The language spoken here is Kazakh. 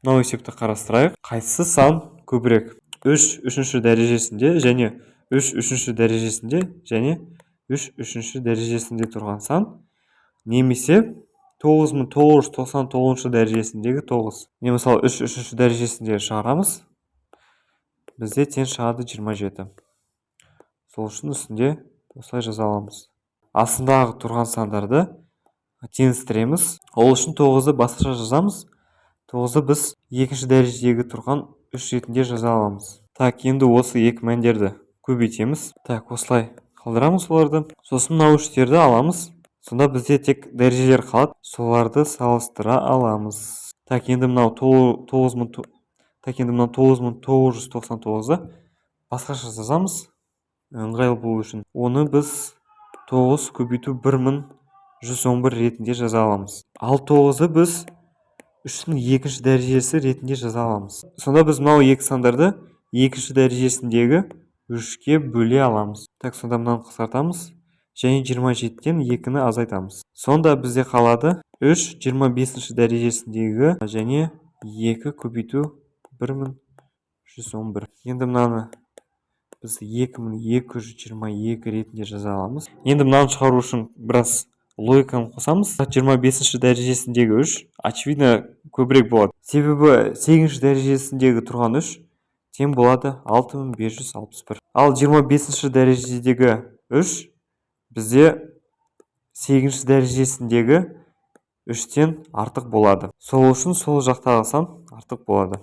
мынау есепті қарастырайық. Қайсысы сан көбірек? 3 үшінші дәрежесінде және 3 үшінші дәрежесінде және 3 үшінші дәрежесінде тұрған сан немесе 9999 дәрежесіндегі 9. Не мысалы 3 үшінші дәрежесінде шығарамыз. Бізде тең шығады 27. Сол үшін үстінде осылай жаза аламыз. Астындағы тұрған сандарды теңестіреміз. Ол үшін 9-ды басқаша жазамыз. 9-ды біз екінші дәрежедегі тұрған 3 ретінде жаза аламыз. Так, енді осы екі мәндерді көбейтеміз. Так, осылай қалдырамыз оларды. Сосын мынау үштерді аламыз. Сонда бізде тек дәрежелер қалады. Соларды салыстыра аламыз. Так, енді мынау 9999-ды басқаша жазамыз. Ыңғайлы болу үшін. Оны біз 9 көбейту 1111 ретінде жаза аламыз. Ал 9-ды біз 3-дің екінші дәрежесі ретінде жаза аламыз. Сонда біз мынау екі сандарды екінші дәрежесіндегі 3-ке бөле аламыз. Так, сонда мынаны қысқартамыз. Және 27-тен 2-ні азайтамыз. Сонда бізде қалады 3 25-ші дәрежесіндегі және 2 көбейту 1111. Енді мынаны біз 2222 ретінде жаза аламыз. Енді мынаны шығару үшін біраз логиканы қосамыз. 25-ші дәрежесіндегі 3 очевидно көбірек болады. Себебі 8-ші дәрежесіндегі тұрған 3 тең болады 6561. Ал 25-ші дәрежедегі 3 бізде 8-ші дәрежесіндегі 3-тен артық болады. Сол үшін сол жақтағы сан артық болады.